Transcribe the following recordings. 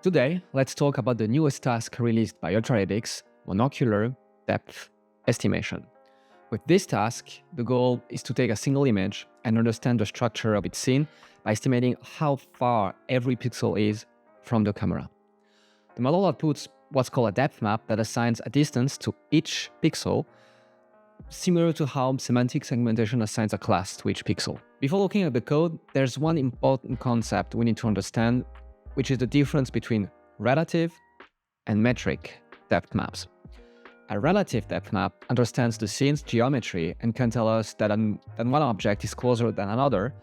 Today, let's talk about the newest task released by Ultralytics, Monocular Depth Estimation. With this task, the goal is to take a single image and understand the structure of its scene by estimating how far every pixel is from the camera. The model outputs what's called a depth map that assigns a distance to each pixel, similar to how semantic segmentation assigns a class to each pixel. Before looking at the code, there's one important concept we need to understand, which is the difference between relative and metric depth maps. A relative depth map understands the scene's geometry and can tell us that one object is closer than another,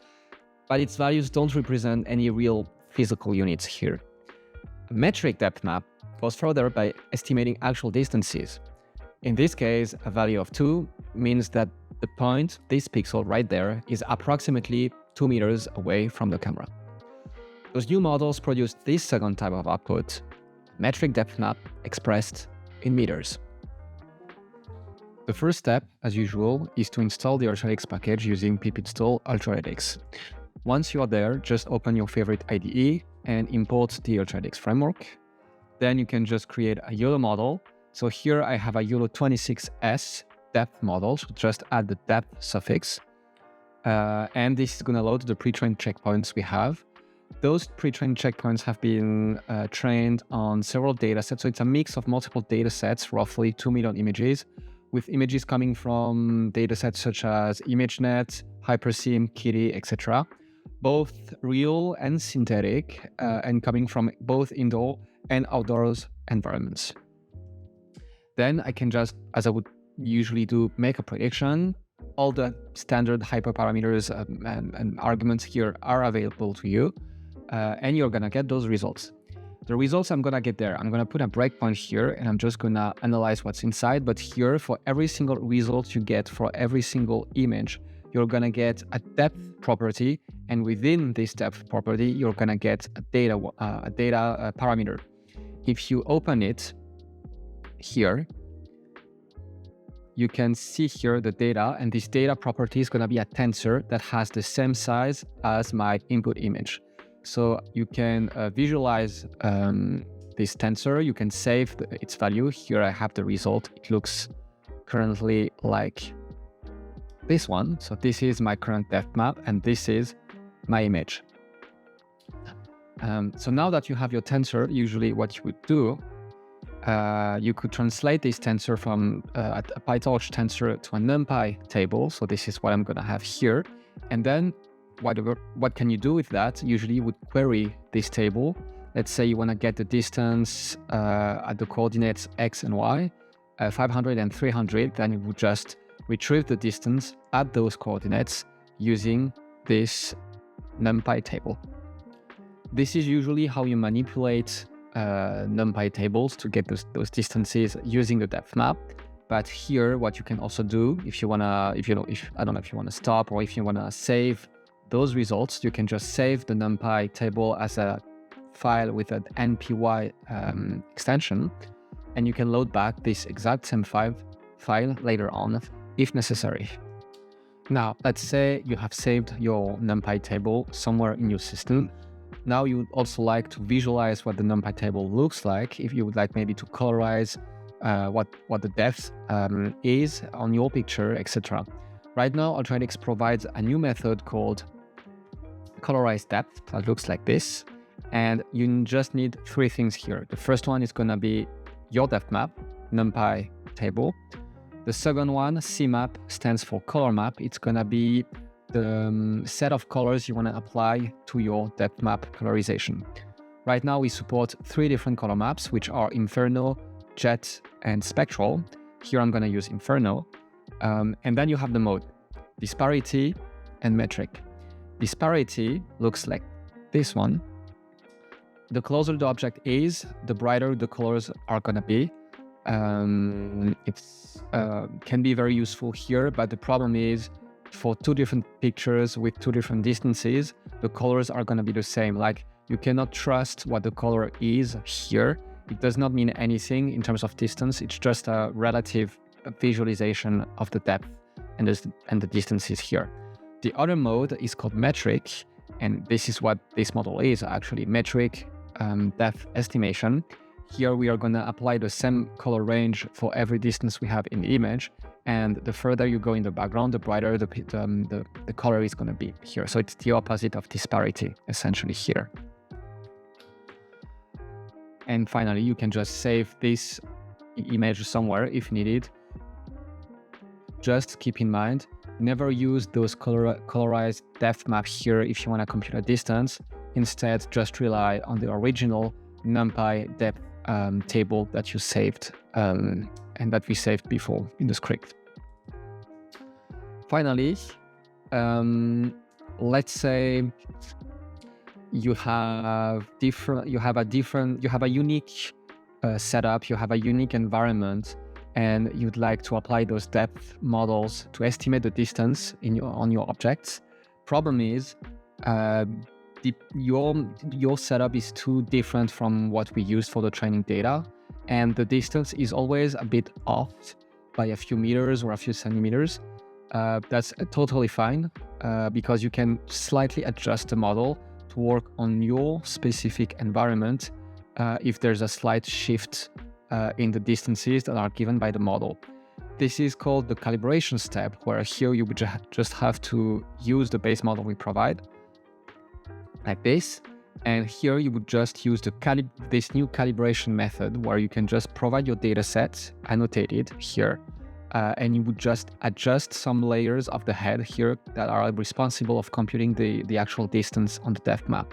but its values don't represent any real physical units here. A metric depth map goes further by estimating actual distances. In this case, a value of 2 means that the point, this pixel right there, is approximately 2 meters away from the camera. Those new models produce this second type of output, metric depth map expressed in meters. The first step, as usual, is to install the Ultralytics package using pip-install Ultralytics. Once you are there, just open your favorite IDE and import the Ultralytics framework. Then you can just create a YOLO model. So here I have a YOLO26 depth model, so just add the depth suffix. And this is going to load the pre-trained checkpoints we have. Those pre-trained checkpoints have been trained on several datasets. So it's a mix of multiple datasets, roughly 2 million images, with images coming from datasets such as ImageNet, HyperSim, Kitty, etc. Both real and synthetic, and coming from both indoor and outdoors environments. Then I can just, as I would usually do, make a prediction. All the standard hyperparameters and arguments here are available to you, and you're gonna get those results. The results I'm gonna get there, I'm gonna put a breakpoint here and I'm just gonna analyze what's inside. But here, for every single result you get for every single image, you're gonna get a depth property, and within this depth property, you're gonna get a data parameter. If you open it here, you can see here the data, and this data property is gonna be a tensor that has the same size as my input image. So you can visualize this tensor. You can save its value. Here I have the result. It looks currently like this one. So this is my current depth map, and this is my image. So now that you have your tensor, usually what you would do, you could translate this tensor from a PyTorch tensor to a NumPy table. So this is what I'm going to have here. And then what can you do with that? Usually you would query this table. Let's say you want to get the distance at the coordinates x and y, 500 and 300, then you would just retrieve the distance at those coordinates using this NumPy table. This is usually how you manipulate NumPy tables to get those distances using the depth map. But here, what you can also do, if you wanna, I don't know if you wanna stop or if you wanna save those results, you can just save the NumPy table as a file with an NPY extension, and you can load back this exact same file later on if necessary. Now, let's say you have saved your NumPy table somewhere in your system. Now you would also like to visualize what the NumPy table looks like, if you would like maybe to colorize what the depth is on your picture, etc. Right now, Ultralytics provides a new method called colorize depth that looks like this, and you just need 3 things here. The first one is going to be your depth map, NumPy table. The second one, CMap, stands for color map. It's going to be the set of colors you want to apply to your depth map colorization. Right now, we support 3 different color maps, which are Inferno, Jet, and Spectral. Here I'm going to use Inferno. And then you have the mode, disparity and metric. Disparity looks like this one. The closer the object is, the brighter the colors are going to be. It can be very useful here, but the problem is for 2 different pictures with 2 different distances, the colors are going to be the same. Like, you cannot trust what the color is here. It does not mean anything in terms of distance. It's just a relative visualization of the depth and the distances here. The other mode is called metric, and this is what this model is actually. Metric depth estimation. Here we are going to apply the same color range for every distance we have in the image. And the further you go in the background, the brighter the color is going to be here. So it's the opposite of disparity, essentially here. And finally, you can just save this image somewhere if needed. Just keep in mind, never use those colorized depth map here if you want to compute a distance. Instead, just rely on the original numpy depth table that you saved and that we saved before in the script. Finally, let's say you have a unique setup, you have a unique environment, and you'd like to apply those depth models to estimate the distance on your objects. Problem is, your setup is too different from what we used for the training data, and the distance is always a bit off by a few meters or a few centimeters. That's totally fine because you can slightly adjust the model to work on your specific environment if there's a slight shift in the distances that are given by the model. This is called the calibration step, where here you would just have to use the base model we provide, like this. And here you would just use this new calibration method, where you can just provide your data set annotated here, and you would just adjust some layers of the head here that are responsible of computing the actual distance on the depth map.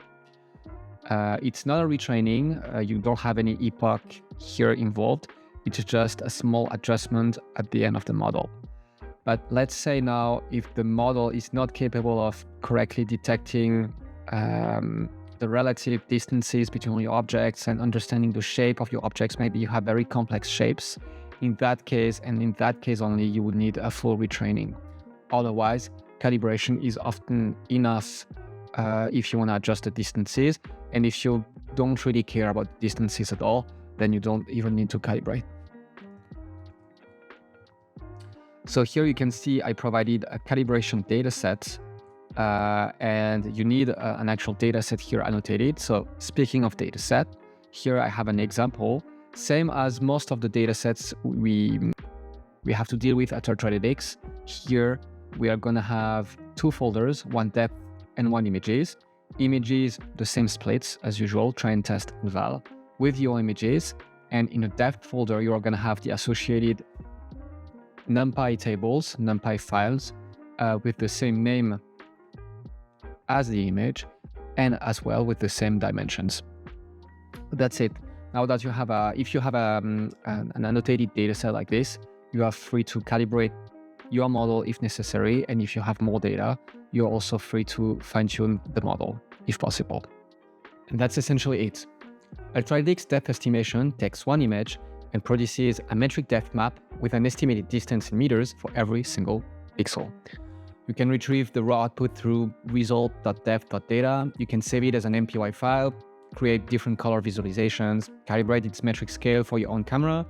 It's not a retraining, you don't have any epoch here involved, it's just a small adjustment at the end of the model. But let's say now, if the model is not capable of correctly detecting the relative distances between your objects and understanding the shape of your objects, maybe you have very complex shapes, in that case, and in that case only, you would need a full retraining. Otherwise, calibration is often enough if you want to adjust the distances, and if you don't really care about distances at all, then you don't even need to calibrate. So here you can see I provided a calibration data set, and you need an actual data set here annotated. So speaking of data set, here I have an example. Same as most of the data sets we have to deal with at Ultralytics. Here we are going to have two folders, one depth and one images. Images, the same splits as usual, try and test val with your images. And in the depth folder, you are going to have the associated numpy tables, numpy files with the same name as the image and as well with the same dimensions. That's it. Now that you have if you have an annotated data set like this, you are free to calibrate your model if necessary, and if you have more data, you're also free to fine-tune the model if possible. And that's essentially it. Ultralytics depth estimation takes one image and produces a metric depth map with an estimated distance in meters for every single pixel. You can retrieve the raw output through result.depth.data. You can save it as an MPY file, create different color visualizations, calibrate its metric scale for your own camera,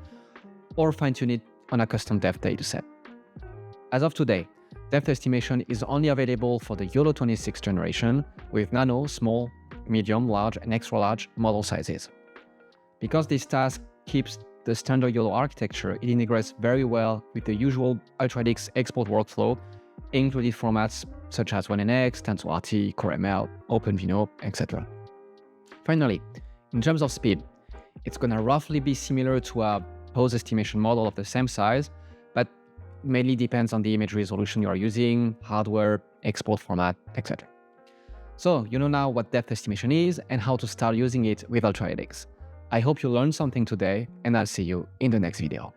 or fine-tune it on a custom depth dataset. As of today, depth estimation is only available for the YOLO26 generation with nano, small, medium, large, and extra large model sizes. Because this task keeps the standard YOLO architecture, it integrates very well with the usual Ultralytics export workflow, including formats such as 1NX, TensorRT, CoreML, OpenVINO, etc. Finally, in terms of speed, it's going to roughly be similar to a pose estimation model of the same size, but mainly depends on the image resolution you are using, hardware, export format, etc. So you know now what depth estimation is and how to start using it with Ultralytics. I hope you learned something today, and I'll see you in the next video.